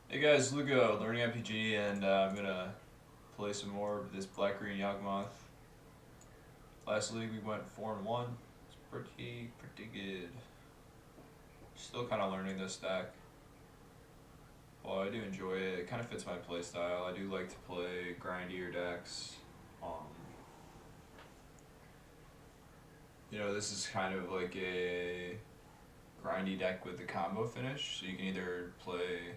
Hey guys, Lugo, learning MTG, and I'm gonna play some more of this black green Yawgmoth. Last league we went 4-1. It's pretty good. Still kind of learning this deck. Well, I do enjoy it. It kind of fits my play style. I do like to play grindier decks. Um, this is kind of like a grindy deck with the combo finish. So you can either play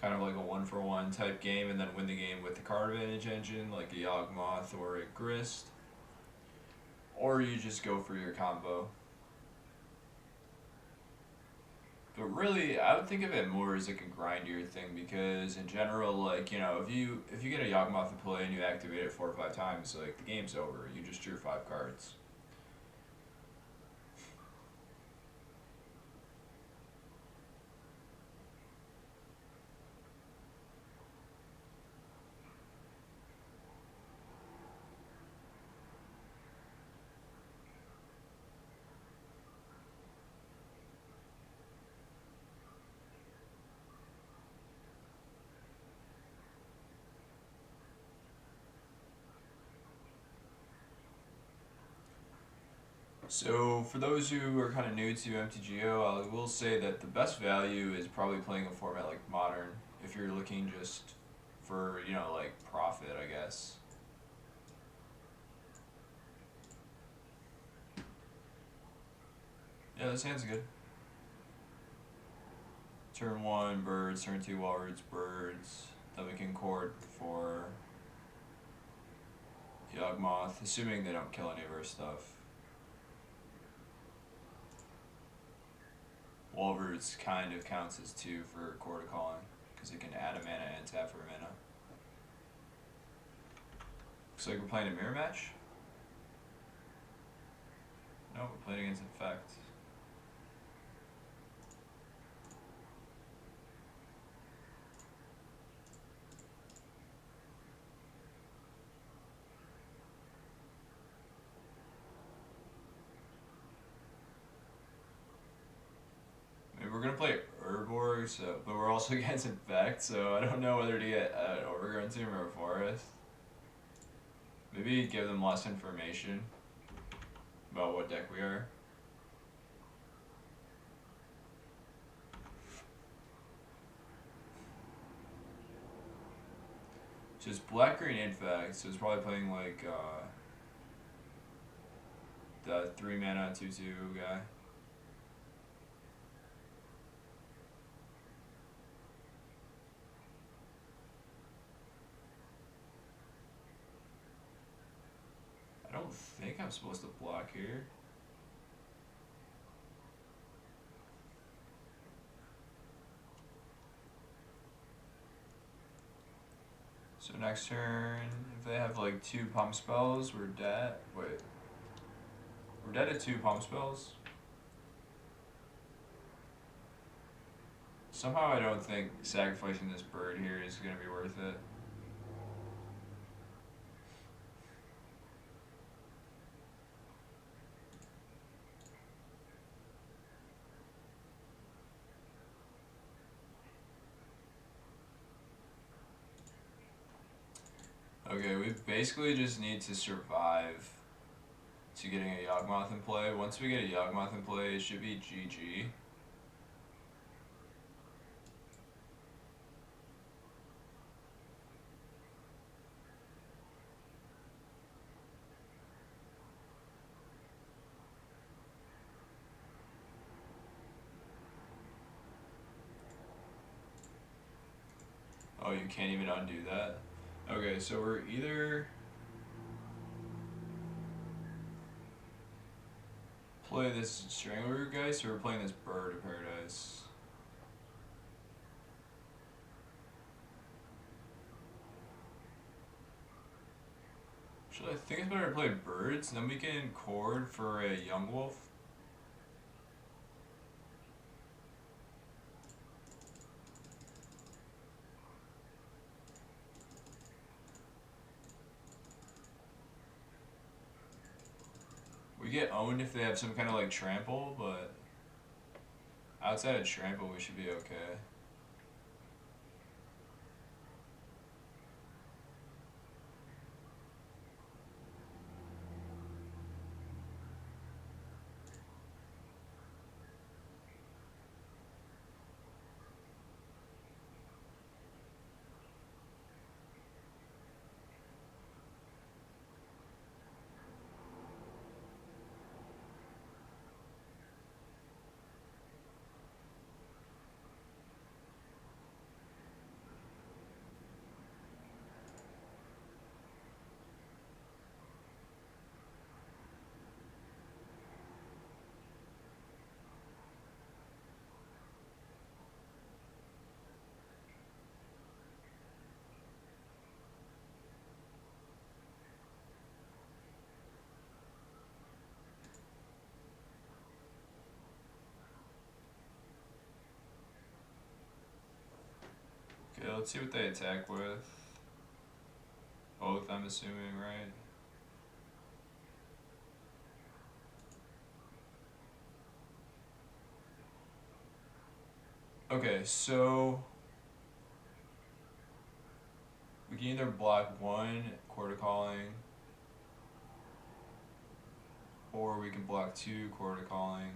kind of like a one-for-one type game and then win the game with the card advantage engine, like a Yawgmoth or a Grist. Or you just go for your combo. But really, I would think of it more as like a grindier thing because in general, like if you get a Yawgmoth to play and you activate it 4 or 5 times, like the game's over. You just drew 5 cards. So for those who are kind of new to MTGO, I will say that the best value is probably playing a format like Modern if you're looking just for like profit, I guess. Yeah, this hand's good. Turn 1, birds. Turn 2, walrus, birds. Then we can court for Yawgmoth, assuming they don't kill any of our stuff. Walrus kind of counts as 2 for court calling, because it can add a mana and tap for a mana. Looks like we're playing a mirror match? No, we're playing against Infect. We're gonna play Urborg, but we're also against Infect, so I don't know whether to get an Overgrown Tomb or a Forest. Maybe give them less information about what deck we are. So it's black green Infect, so it's probably playing like the 3 mana 2/2 guy. I don't think I'm supposed to block here. So next turn, if they have like 2 pump spells, we're dead. Wait. We're dead at 2 pump spells? Somehow I don't think sacrificing this bird here is going to be worth it. Okay, we basically just need to survive to getting a Yawgmoth in play. Once we get a Yawgmoth in play, it should be GG. Oh, you can't even undo that? Okay, so we're either play this Strangleroot guy, so we're playing this Bird of Paradise. Actually, I think it's better to play Birds, then we can cord for a Yawgmoth. We get owned if they have some kind of like trample, but outside of trample we should be okay. Yeah, let's see what they attack with. Both, I'm assuming, right? Okay, so we can either block one Quarter Calling, or we can block two Quarter Calling.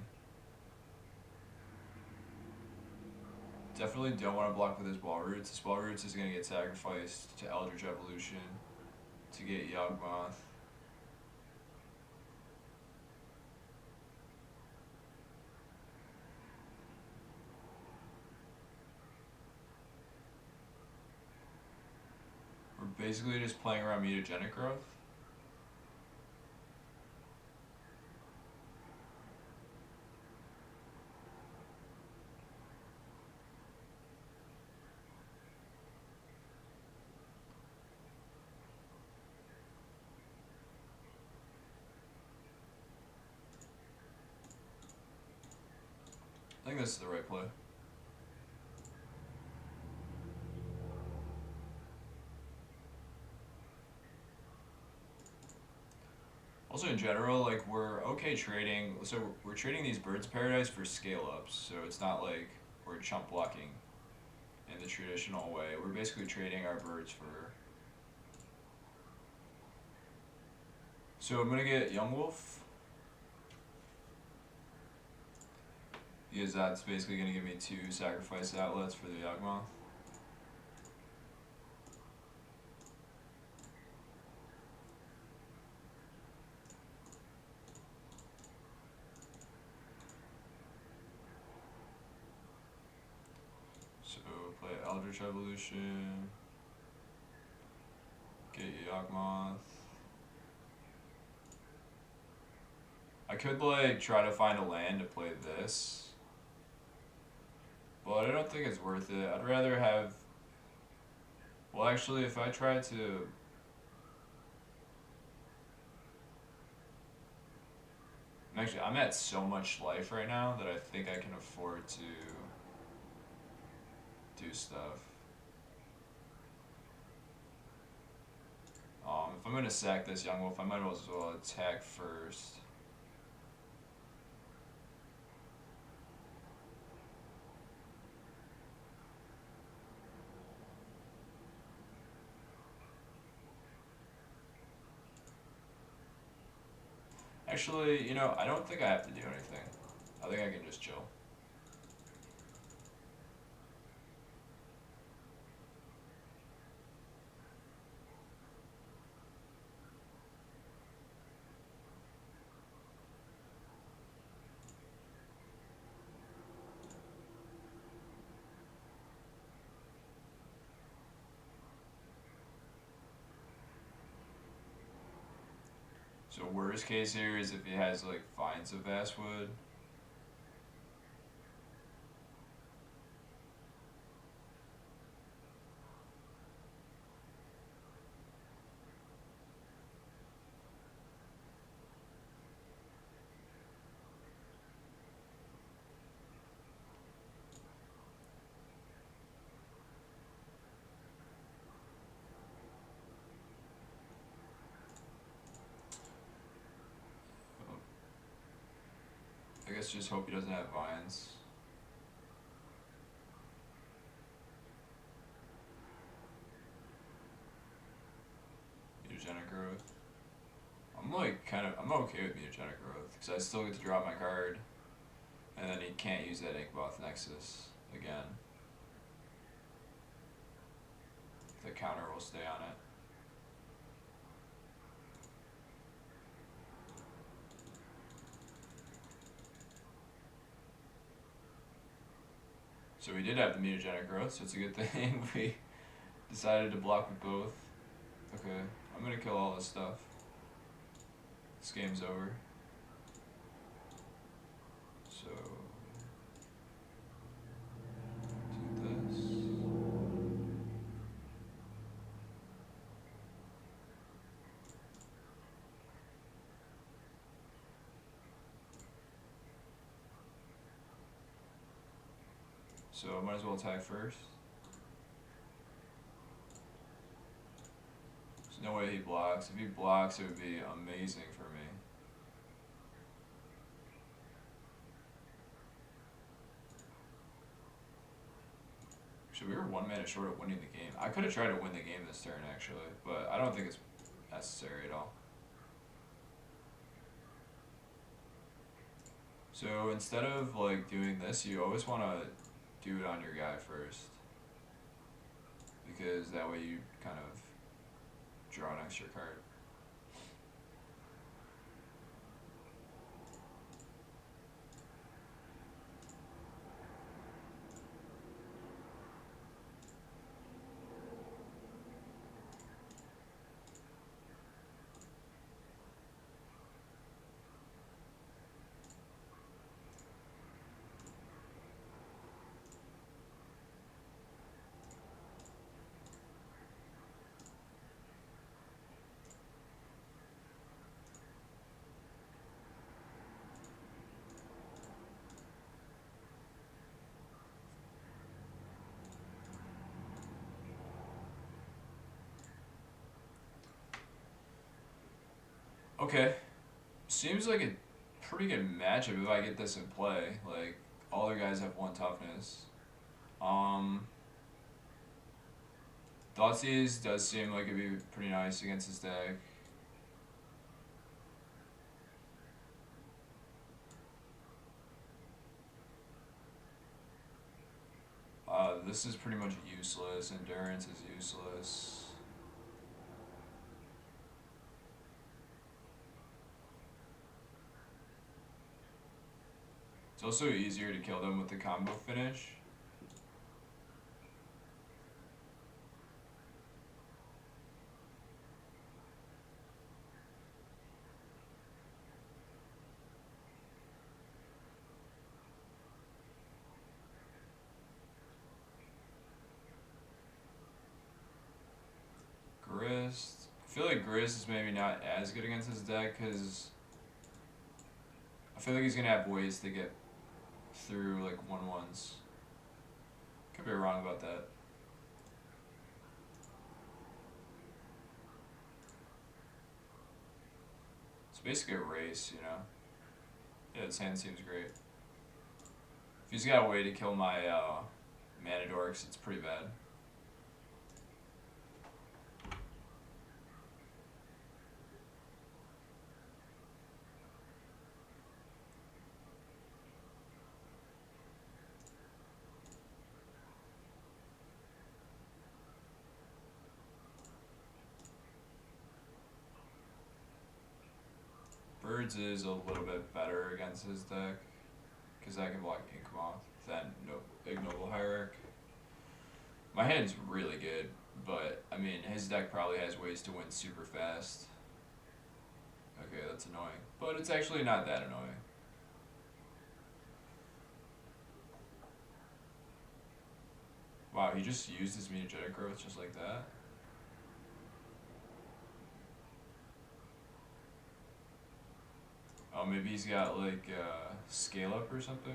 Definitely don't want to block with his Wall Roots. His Wall Roots is going to get sacrificed to Eldritch Evolution to get Yawgmoth. We're basically just playing around Mutagenic Growth. I think this is the right play. Also, in general, like, we're okay trading. So we're trading these Birds of Paradise for scale ups. So it's not like we're chump blocking in the traditional way. We're basically trading our birds for. So I'm gonna get Yawgmoth, because that's basically gonna give me two sacrifice outlets for the Yawgmoth. So play Eldritch Evolution, get Yawgmoth. I could like try to find a land to play this, but I don't think it's worth it. I'd rather have. Well, actually, if I try to. I'm at so much life right now that I think I can afford to do stuff. If I'm gonna sack this Yawgmoth, I might as well attack first. Actually, you know, I don't think I have to do anything. I think I can just chill. So worst case here is if he has like Vines of Vastwood. I guess just hope he doesn't have Vines. Mutagenic Growth. I'm okay with Mutagenic Growth because I still get to draw my card, and then he can't use that Yawgmoth Nexus again. The counter will stay on it. So we did have the Mutagenic Growth, so it's a good thing we decided to block with both. Okay, I'm gonna kill all this stuff. This game's over. So do this. So I might as well attack first. No way he blocks. If he blocks, it would be amazing for me. So we were 1 mana short of winning the game. I could have tried to win the game this turn, actually, but I don't think it's necessary at all. So instead of like doing this, you always want to do it on your guy first, because that way you kind of draw an extra card. Okay, seems like a pretty good matchup if I get this in play. Like, all the guys have 1 toughness. Thoughtseize does seem like it'd be pretty nice against his deck. This is pretty much useless. Endurance is useless. It's also easier to kill them with the combo finish. Grist. I feel like Grist is maybe not as good against his deck because I feel like he's gonna have ways to get through like 1/1s. Could be wrong about that. It's basically a race, you know? Yeah, his hand seems great. If he's got a way to kill my mana dorks, it's pretty bad. Birds is a little bit better against his deck because I can block Yawgmoth than Ignoble Hierarch. My hand's really good, but I mean his deck probably has ways to win super fast. Okay, that's annoying, but it's actually not that annoying. Wow, he just used his mutagenetic growth just like that. Oh, maybe he's got like scale up or something.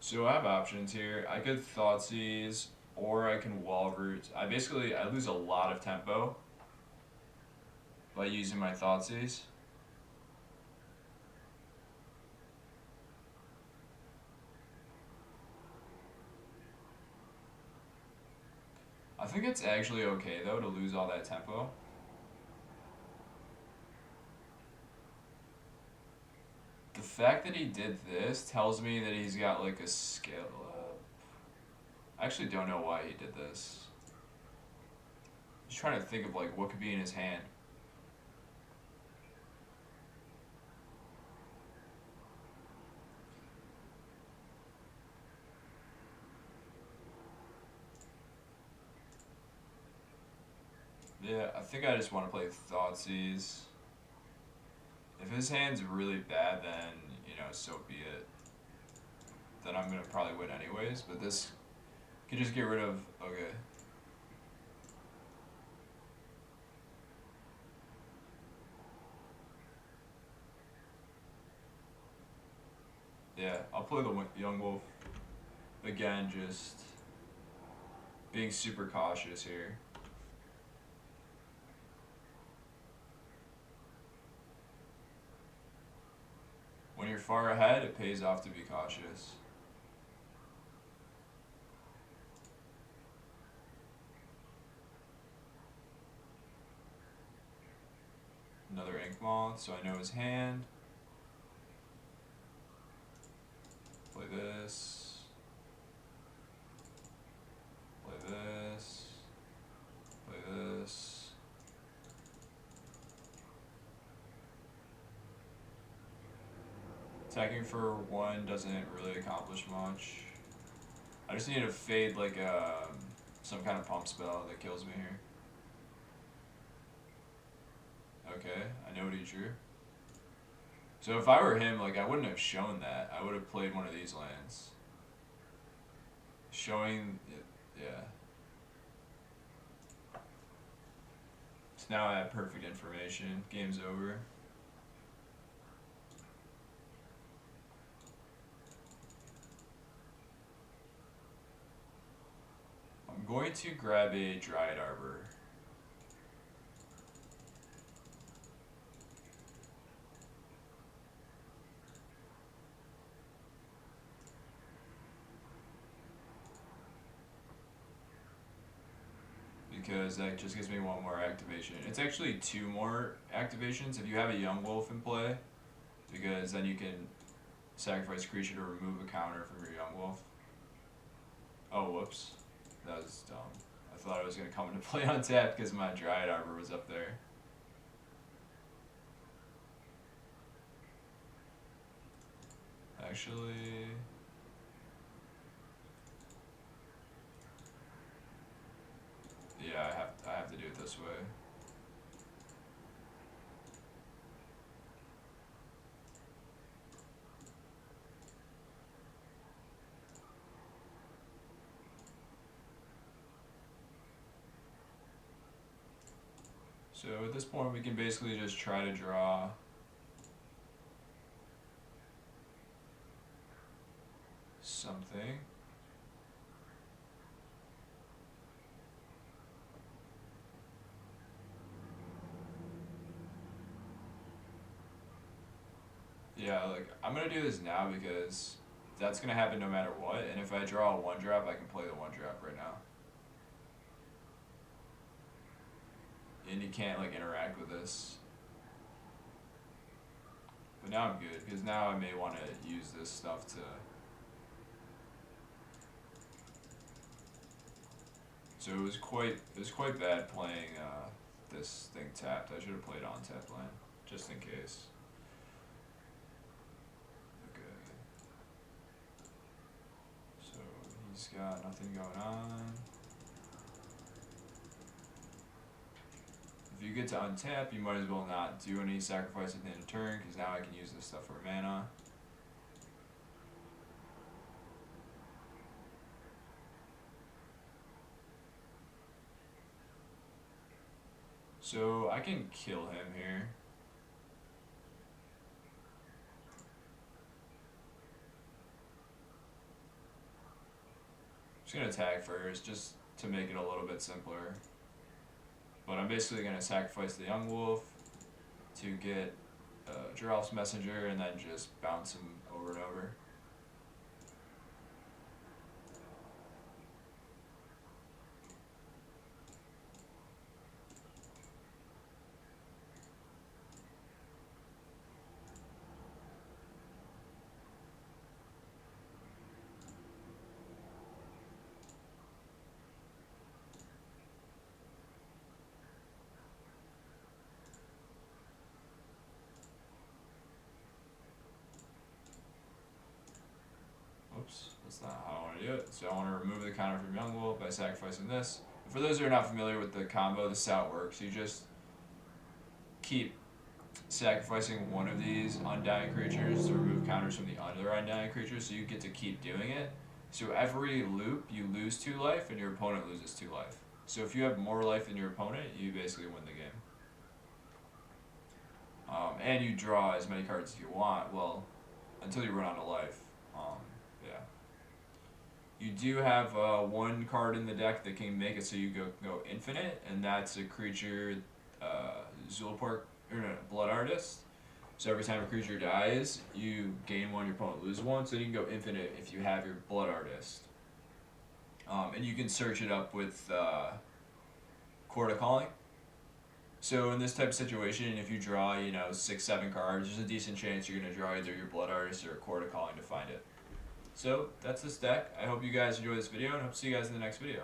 So I have options here. I could Thoughtseize, or I can Wall Root. I lose a lot of tempo by using my Thoughtseize. I think it's actually okay though to lose all that tempo. The fact that he did this tells me that he's got like a scale up. I actually don't know why he did this. Just trying to think of like what could be in his hand. Yeah, I think I just want to play Thoughtseize. If his hand's really bad, then, you know, so be it. Then I'm going to probably win anyways, but this could just get rid of... Okay. Yeah, I'll play the Yawgmoth. Again, just being super cautious here. When you're far ahead, it pays off to be cautious. Another Yawgmoth, so I know his hand. Play this. Play this. Play this. Attacking for 1 doesn't really accomplish much. I just need to fade like some kind of pump spell that kills me here. Okay, I know what he drew. So if I were him, like, I wouldn't have shown that. I would have played one of these lands. Showing it, yeah. So now I have perfect information. Game's over. I'm going to grab a Dryad Arbor. Because that just gives me 1 more activation. It's actually 2 more activations if you have a Yawgmoth in play, because then you can sacrifice a creature to remove a counter from your Yawgmoth. Oh, whoops. That was dumb. I thought it was going to come into play on tap because my Dryad Arbor was up there. Actually... yeah, I have to do it this way. So at this point we can basically just try to draw something. Yeah, like, I'm gonna do this now because that's gonna happen no matter what, and if I draw a 1-drop, I can play the 1-drop right now. And you can't, like, interact with this. But now I'm good, because now I may want to use this stuff to... So it was quite bad playing this thing tapped. I should have played on tap land, just in case. He's got nothing going on. If you get to untap, you might as well not do any sacrifice at the end of turn, because now I can use this stuff for mana. So I can kill him here. I'm just going to attack first, just to make it a little bit simpler. But I'm basically going to sacrifice the Yawgmoth to get Giralf's Messenger and then just bounce him over and over. Oops, that's not how I want to do it. So I want to remove the counter from Yawgmoth by sacrificing this. And for those who are not familiar with the combo, this is how it works. You just keep sacrificing one of these undying creatures to remove counters from the other undying creatures, so you get to keep doing it. So every loop, you lose 2 life, and your opponent loses 2 life. So if you have more life than your opponent, you basically win the game. And you draw as many cards as you want, well, until you run out of life. Yeah. You do have one card in the deck that can make it so you go infinite, and that's a creature, Zulaport, or no, Blood Artist. So every time a creature dies, you gain one, your opponent loses one. So you can go infinite if you have your Blood Artist. And you can search it up with Chord of Calling. So in this type of situation, if you draw, 6, 7 cards, there's a decent chance you're gonna draw either your Blood Artist or a Chord of Calling to find it. So that's this deck. I hope you guys enjoy this video, and hope to see you guys in the next video.